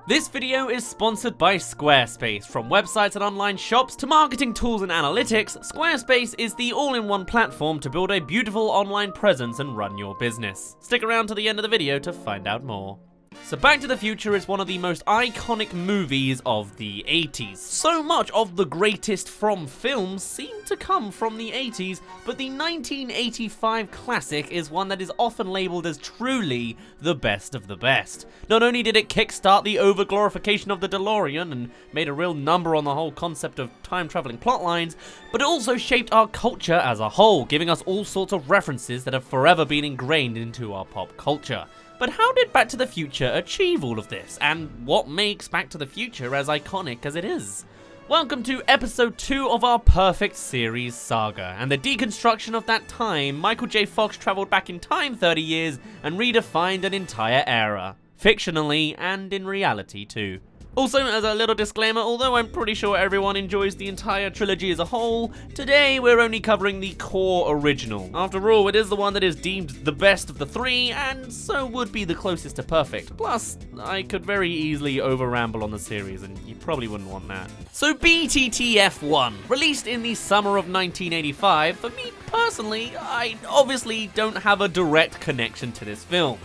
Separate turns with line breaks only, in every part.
This video is sponsored by Squarespace. From websites and online shops to marketing tools and analytics, Squarespace is the all-in-one platform to build a beautiful online presence and run your business. Stick around to the end of the video to find out more. So Back to the Future is one of the most iconic movies of the 80s. So much of the greatest from films seem to come from the 80s, but the 1985 classic is one that is often labelled as truly the best of the best. Not only did it kickstart the over-glorification of the DeLorean and made a real number on the whole concept of time-travelling plotlines, but it also shaped our culture as a whole, giving us all sorts of references that have forever been ingrained into our pop culture. But how did Back to the Future achieve all of this, and what makes Back to the Future as iconic as it is? Welcome to episode 2 of our Perfect Series saga, and the deconstruction of that time Michael J. Fox travelled back in time 30 years and redefined an entire era. Fictionally, and in reality too. Also, as a little disclaimer, although I'm pretty sure everyone enjoys the entire trilogy as a whole, today we're only covering the core original. After all, it is the one that is deemed the best of the three, and so would be the closest to perfect. Plus, I could very easily over-ramble on the series, and you probably wouldn't want that. So BTTF1, released in the summer of 1985, for me personally, I obviously don't have a direct connection to this film.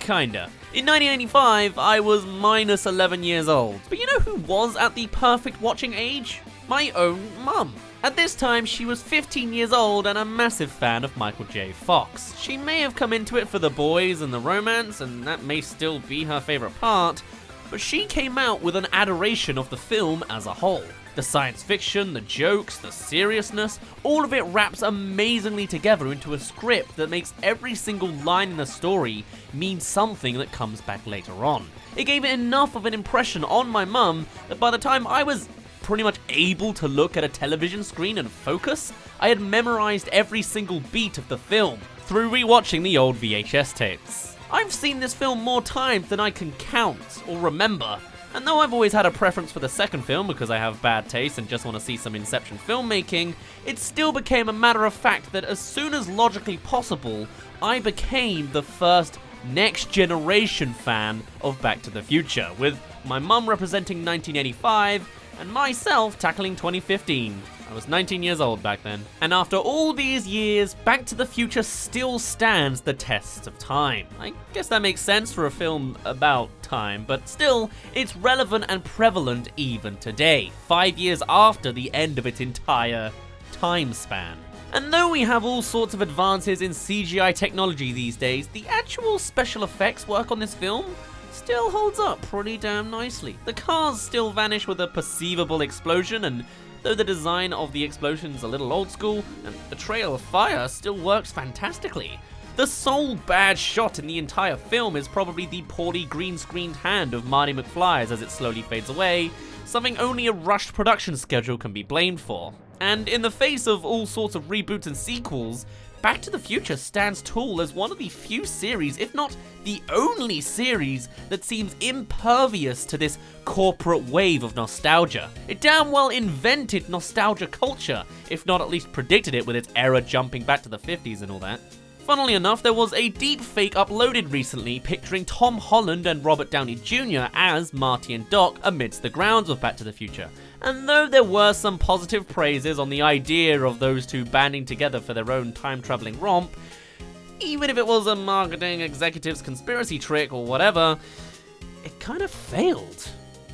Kinda. In 1985, I was minus 11 years old. But you know who was at the perfect watching age? My own mum. At this time, she was 15 years old and a massive fan of Michael J. Fox. She may have come into it for the boys and the romance, and that may still be her favourite part, but she came out with an adoration of the film as a whole. The science fiction, the jokes, the seriousness, all of it wraps amazingly together into a script that makes every single line in the story mean something that comes back later on. It gave it enough of an impression on my mum that by the time I was pretty much able to look at a television screen and focus, I had memorized every single beat of the film through rewatching the old VHS tapes. I've seen this film more times than I can count or remember. And though I've always had a preference for the second film because I have bad taste and just want to see some Inception filmmaking, it still became a matter of fact that as soon as logically possible, I became the first next generation fan of Back to the Future, with my mum representing 1985 and myself tackling 2015. I was 19 years old back then. And after all these years, Back to the Future still stands the test of time. I guess that makes sense for a film about time, but still, it's relevant and prevalent even today, 5 years after the end of its entire time span. And though we have all sorts of advances in CGI technology these days, the actual special effects work on this film still holds up pretty damn nicely. The cars still vanish with a perceivable explosion, and though the design of the explosion's a little old school, and the trail of fire still works fantastically. The sole bad shot in the entire film is probably the poorly green-screened hand of Marty McFly as it slowly fades away, something only a rushed production schedule can be blamed for. And in the face of all sorts of reboots and sequels, Back to the Future stands tall as one of the few series, if not the only series, that seems impervious to this corporate wave of nostalgia. It damn well invented nostalgia culture, if not at least predicted it with its era jumping back to the 50s and all that. Funnily enough, there was a deep fake uploaded recently picturing Tom Holland and Robert Downey Jr. as Marty and Doc amidst the grounds of Back to the Future. And though there were some positive praises on the idea of those two banding together for their own time-traveling romp, even if it was a marketing executive's conspiracy trick or whatever, it kind of failed.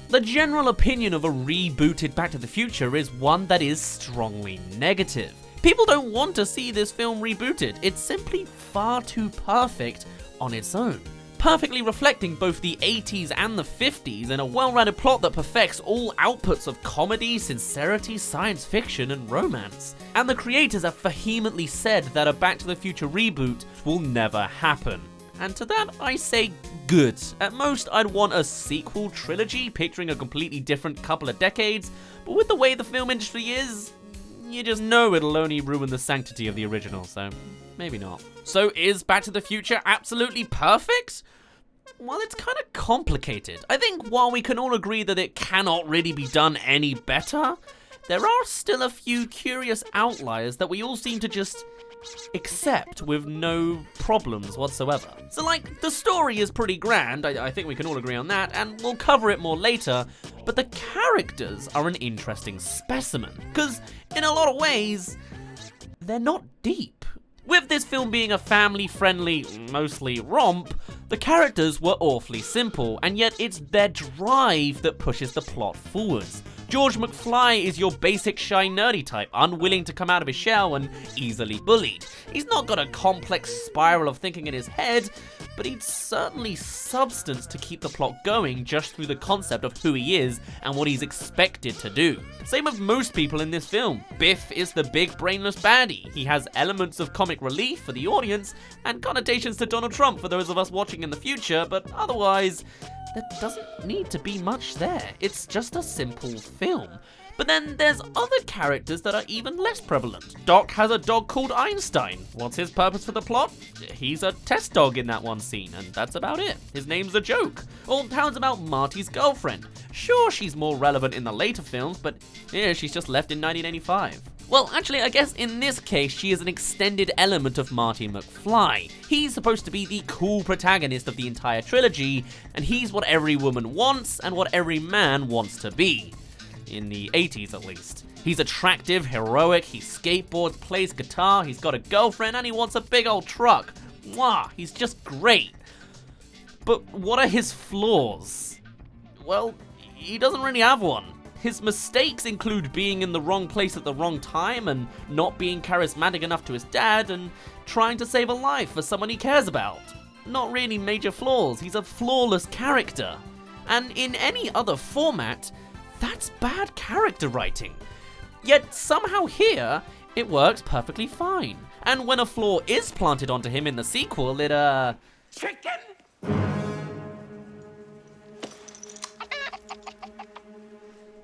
The general opinion of a rebooted Back to the Future is one that is strongly negative. People don't want to see this film rebooted. It's simply far too perfect on its own. Perfectly reflecting both the 80s and the 50s in a well-rounded plot that perfects all outputs of comedy, sincerity, science fiction, and romance. And the creators have vehemently said that a Back to the Future reboot will never happen. And to that I say good. At most I'd want a sequel trilogy picturing a completely different couple of decades, but with the way the film industry is, you just know it'll only ruin the sanctity of the original, so maybe not. So is Back to the Future absolutely perfect? Well, it's kind of complicated. I think while we can all agree that it cannot really be done any better, there are still a few curious outliers that we all seem to just Except with no problems whatsoever. So like, the story is pretty grand, I think we can all agree on that, and we'll cover it more later, but the characters are an interesting specimen, because in a lot of ways, they're not deep. With this film being a family-friendly, mostly romp, the characters were awfully simple, and yet it's their drive that pushes the plot forwards. George McFly is your basic shy nerdy type, unwilling to come out of his shell and easily bullied. He's not got a complex spiral of thinking in his head, but he's certainly substance to keep the plot going just through the concept of who he is and what he's expected to do. Same with most people in this film. Biff is the big brainless baddie. He has elements of comic relief for the audience and connotations to Donald Trump for those of us watching in the future, but otherwise, there doesn't need to be much there. It's just a simple film. But then there's other characters that are even less prevalent. Doc has a dog called Einstein. What's his purpose for the plot? He's a test dog in that one scene, and that's about it. His name's a joke. Or how's about Marty's girlfriend? Sure, she's more relevant in the later films, but yeah, she's just left in 1985. Well, actually, I guess in this case, she is an extended element of Marty McFly. He's supposed to be the cool protagonist of the entire trilogy, and he's what every woman wants and what every man wants to be. In the 80s, at least. He's attractive, heroic, he skateboards, plays guitar, he's got a girlfriend, and he wants a big old truck. Mwah, he's just great. But what are his flaws? Well, he doesn't really have one. His mistakes include being in the wrong place at the wrong time and not being charismatic enough to his dad and trying to save a life for someone he cares about. Not really major flaws, he's a flawless character. And in any other format, that's bad character writing. Yet somehow here, it works perfectly fine. And when a flaw is planted onto him in the sequel, it, Chicken!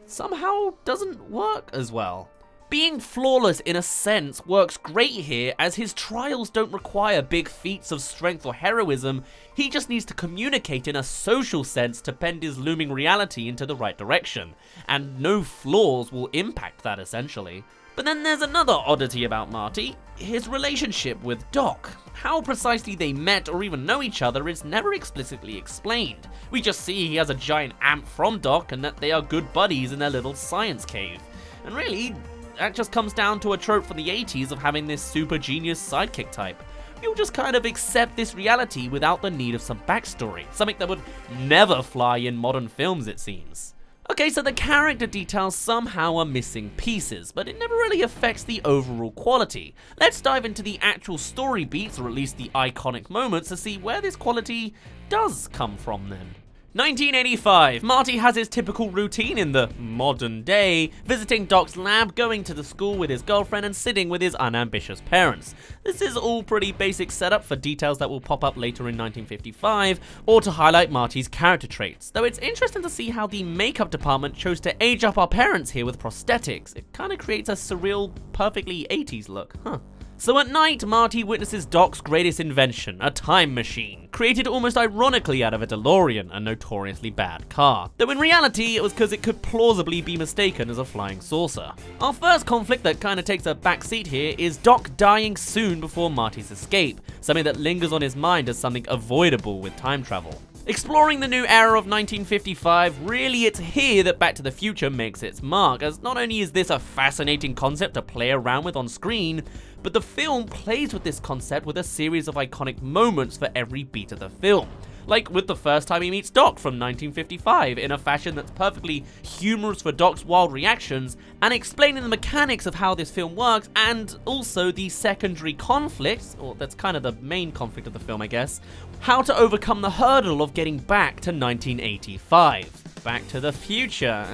Somehow doesn't work as well. Being flawless in a sense works great here, as his trials don't require big feats of strength or heroism. He just needs to communicate in a social sense to bend his looming reality into the right direction, and no flaws will impact that essentially. But then there's another oddity about Marty, his relationship with Doc. How precisely they met or even know each other is never explicitly explained. We just see he has a giant amp from Doc and that they are good buddies in their little science cave. And really, that just comes down to a trope from the 80s of having this super genius sidekick type. You'll just kind of accept this reality without the need of some backstory, something that would never fly in modern films, it seems. Okay, so the character details somehow are missing pieces, but it never really affects the overall quality. Let's dive into the actual story beats, or at least the iconic moments, to see where this quality does come from then. 1985, Marty has his typical routine in the modern day, visiting Doc's lab, going to the school with his girlfriend, and sitting with his unambitious parents. This is all pretty basic setup for details that will pop up later in 1955, or to highlight Marty's character traits, though it's interesting to see how the makeup department chose to age up our parents here with prosthetics. It kinda creates a surreal, perfectly 80s look, huh? So at night, Marty witnesses Doc's greatest invention, a time machine, created almost ironically out of a DeLorean, a notoriously bad car. Though in reality, it was because it could plausibly be mistaken as a flying saucer. Our first conflict that kinda takes a backseat here is Doc dying soon before Marty's escape, something that lingers on his mind as something avoidable with time travel. Exploring the new era of 1955, really it's here that Back to the Future makes its mark, as not only is this a fascinating concept to play around with on screen, but the film plays with this concept with a series of iconic moments for every beat of the film. Like with the first time he meets Doc from 1955 in a fashion that's perfectly humorous for Doc's wild reactions, and explaining the mechanics of how this film works, and also the secondary conflicts, or that's kind of the main conflict of the film I guess, how to overcome the hurdle of getting back to 1985. Back to the Future,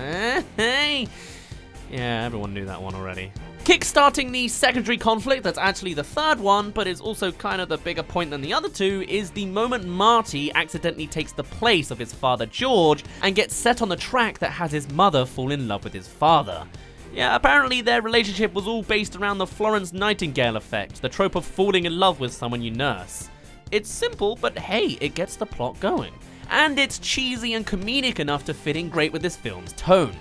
hey? Yeah, everyone knew that one already. Kickstarting the secondary conflict that's actually the third one, but is also kind of the bigger point than the other two, is the moment Marty accidentally takes the place of his father George and gets set on the track that has his mother fall in love with his father. Yeah, apparently their relationship was all based around the Florence Nightingale effect, the trope of falling in love with someone you nurse. It's simple, but hey, it gets the plot going. And it's cheesy and comedic enough to fit in great with this film's tone.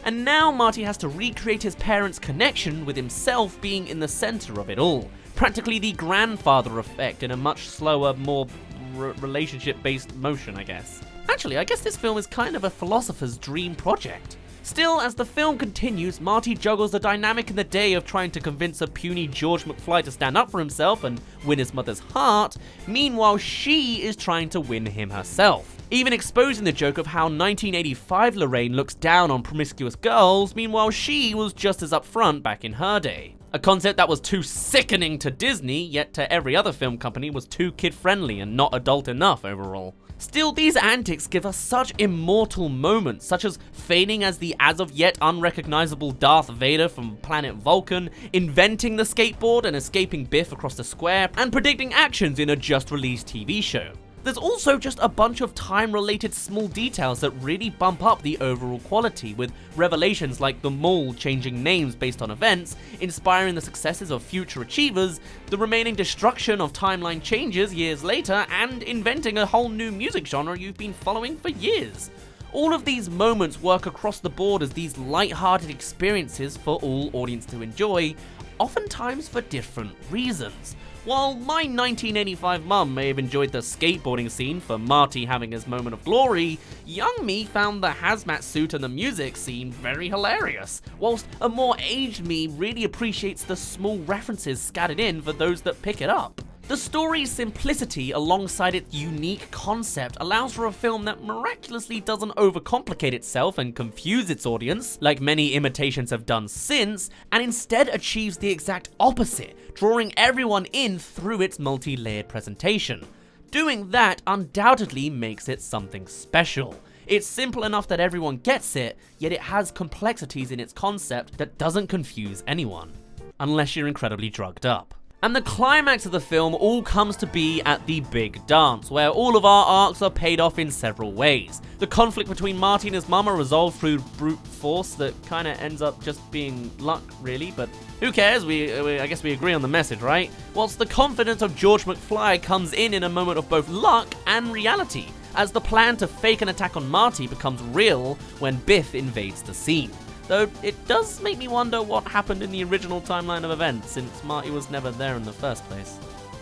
And now Marty has to recreate his parents' connection with himself being in the center of it all. practically the grandfather effect in a much slower, more relationship-based motion, I guess. Actually, I guess this film is kind of a philosopher's dream project. Still, as the film continues, Marty juggles the dynamic in the day of trying to convince a puny George McFly to stand up for himself and win his mother's heart, meanwhile she is trying to win him herself. Even exposing the joke of how 1985 Lorraine looks down on promiscuous girls, meanwhile she was just as upfront back in her day. A concept that was too sickening to Disney, yet to every other film company was too kid-friendly and not adult enough overall. Still, these antics give us such immortal moments, such as feigning as the as-of-yet unrecognizable Darth Vader from planet Vulcan, inventing the skateboard and escaping Biff across the square, and predicting actions in a just-released TV show. There's also just a bunch of time-related small details that really bump up the overall quality, with revelations like the mall changing names based on events, inspiring the successes of future achievers, the remaining destruction of timeline changes years later, and inventing a whole new music genre you've been following for years. All of these moments work across the board as these light-hearted experiences for all audience to enjoy, oftentimes for different reasons. While my 1985 mum may have enjoyed the skateboarding scene for Marty having his moment of glory, young me found the hazmat suit and the music scene very hilarious, whilst a more aged me really appreciates the small references scattered in for those that pick it up. The story's simplicity alongside its unique concept allows for a film that miraculously doesn't overcomplicate itself and confuse its audience, like many imitations have done since, and instead achieves the exact opposite, drawing everyone in through its multi-layered presentation. Doing that undoubtedly makes it something special. It's simple enough that everyone gets it, yet it has complexities in its concept that doesn't confuse anyone. Unless you're incredibly drugged up. And the climax of the film all comes to be at the big dance, where all of our arcs are paid off in several ways. The conflict between Marty and his mum are resolved through brute force that kinda ends up just being luck, really, but who cares? I guess we agree on the message, right? Whilst the confidence of George McFly comes in a moment of both luck and reality, as the plan to fake an attack on Marty becomes real when Biff invades the scene. Though it does make me wonder what happened in the original timeline of events, since Marty was never there in the first place.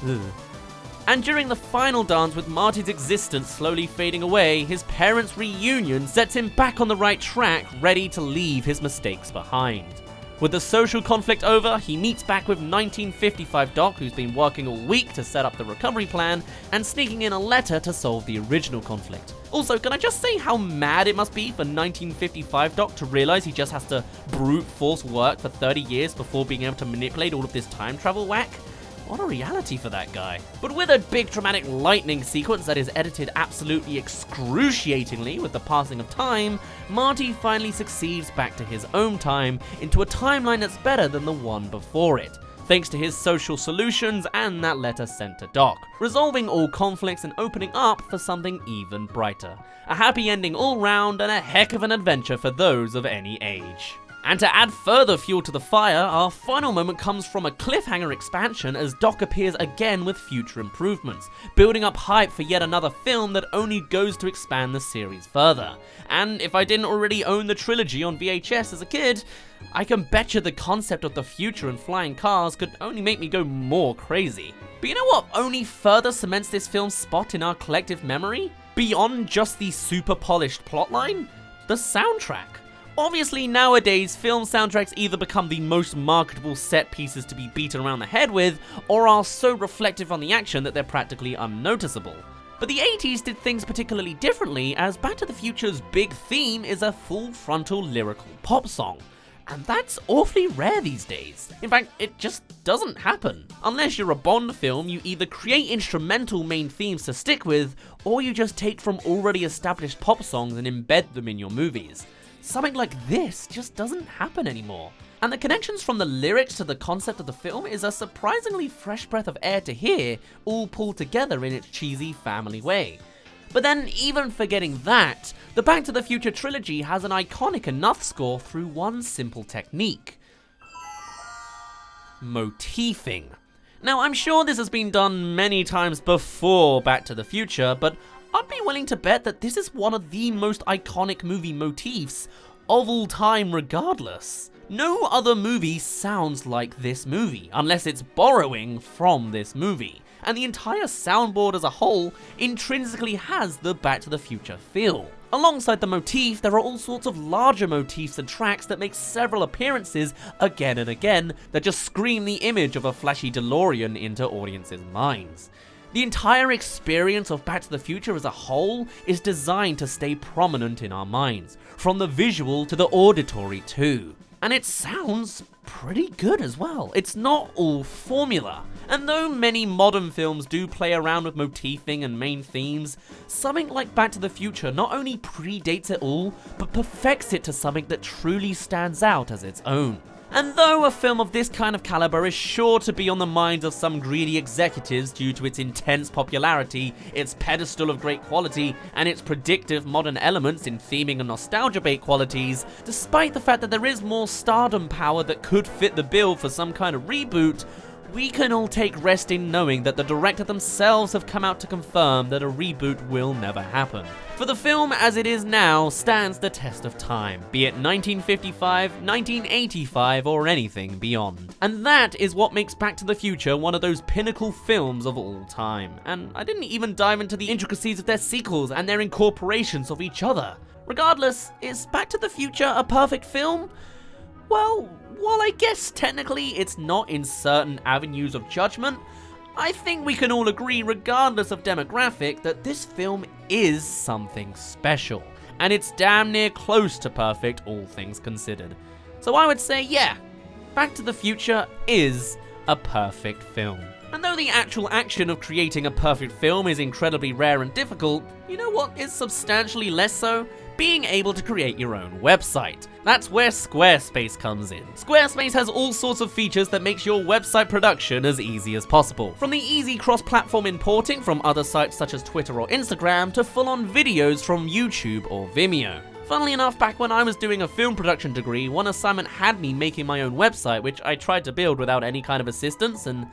Ugh. And during the final dance, with Marty's existence slowly fading away, his parents' reunion sets him back on the right track, ready to leave his mistakes behind. With the social conflict over, he meets back with 1955 Doc, who's been working all week to set up the recovery plan, and sneaking in a letter to solve the original conflict. Also, can I just say how mad it must be for 1955 Doc to realize he just has to brute force work for 30 years before being able to manipulate all of this time travel whack? What a reality for that guy. But with a big dramatic lightning sequence that is edited absolutely excruciatingly with the passing of time, Marty finally succeeds back to his own time into a timeline that's better than the one before it, thanks to his social solutions and that letter sent to Doc, resolving all conflicts and opening up for something even brighter. A happy ending all round and a heck of an adventure for those of any age. And to add further fuel to the fire, our final moment comes from a cliffhanger expansion as Doc appears again with future improvements, building up hype for yet another film that only goes to expand the series further. And if I didn't already own the trilogy on VHS as a kid, I can betcha the concept of the future and flying cars could only make me go more crazy. But you know what only further cements this film's spot in our collective memory? Beyond just the super polished plotline? The soundtrack. Obviously, nowadays, film soundtracks either become the most marketable set pieces to be beaten around the head with, or are so reflective on the action that they're practically unnoticeable. But the 80s did things particularly differently, as Back to the Future's big theme is a full frontal lyrical pop song. And that's awfully rare these days. In fact, it just doesn't happen. Unless you're a Bond film, you either create instrumental main themes to stick with, or you just take from already established pop songs and embed them in your movies. Something like this just doesn't happen anymore. And the connections from the lyrics to the concept of the film is a surprisingly fresh breath of air to hear, all pulled together in its cheesy family way. But then, even forgetting that, the Back to the Future trilogy has an iconic enough score through one simple technique. Motifing. Now, I'm sure this has been done many times before Back to the Future, but I'd be willing to bet that this is one of the most iconic movie motifs of all time regardless. No other movie sounds like this movie, unless it's borrowing from this movie. And the entire soundboard as a whole intrinsically has the Back to the Future feel. Alongside the motif, there are all sorts of larger motifs and tracks that make several appearances again and again that just scream the image of a flashy DeLorean into audiences' minds. The entire experience of Back to the Future as a whole is designed to stay prominent in our minds, from the visual to the auditory too. And it sounds pretty good as well. It's not all formula. And though many modern films do play around with motifing and main themes, something like Back to the Future not only predates it all, but perfects it to something that truly stands out as its own. And though a film of this kind of caliber is sure to be on the minds of some greedy executives due to its intense popularity, its pedestal of great quality, and its predictive modern elements in theming and nostalgia bait qualities, despite the fact that there is more stardom power that could fit the bill for some kind of reboot, we can all take rest in knowing that the director themselves have come out to confirm that a reboot will never happen. For the film as it is now stands the test of time, be it 1955, 1985, or anything beyond. And that is what makes Back to the Future one of those pinnacle films of all time. And I didn't even dive into the intricacies of their sequels and their incorporations of each other. Regardless, is Back to the Future a perfect film? Well, while I guess technically it's not in certain avenues of judgment, I think we can all agree, regardless of demographic, that this film is something special. And it's damn near close to perfect, all things considered. So I would say, yeah, Back to the Future is a perfect film. And though the actual action of creating a perfect film is incredibly rare and difficult, you know what is substantially less so? Being able to create your own website. That's where Squarespace comes in. Squarespace has all sorts of features that makes your website production as easy as possible. From the easy cross-platform importing from other sites such as Twitter or Instagram to full-on videos from YouTube or Vimeo. Funnily enough, back when I was doing a film production degree, one assignment had me making my own website, which I tried to build without any kind of assistance, and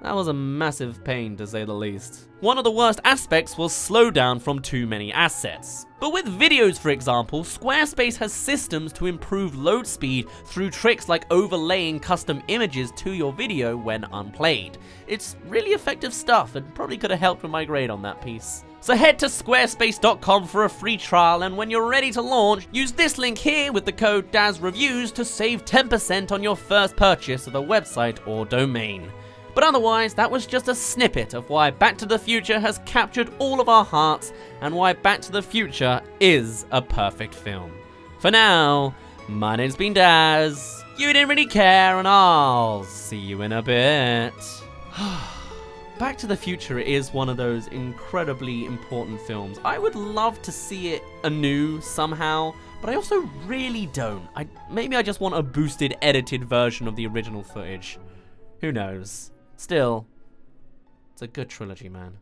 that was a massive pain, to say the least. One of the worst aspects was slowdown from too many assets. But with videos, for example, Squarespace has systems to improve load speed through tricks like overlaying custom images to your video when unplayed. It's really effective stuff and probably could have helped with my grade on that piece. So head to squarespace.com for a free trial, and when you're ready to launch, use this link here with the code DAZREVIEWS to save 10% on your first purchase of a website or domain. But otherwise, that was just a snippet of why Back to the Future has captured all of our hearts and why Back to the Future is a perfect film. For now, my name's been Dazz, you didn't really care, and I'll see you in a bit. Back to the Future is one of those incredibly important films. I would love to see it anew somehow, but I also really don't. Maybe I just want a boosted, edited version of the original footage. Who knows? Still, it's a good trilogy, man.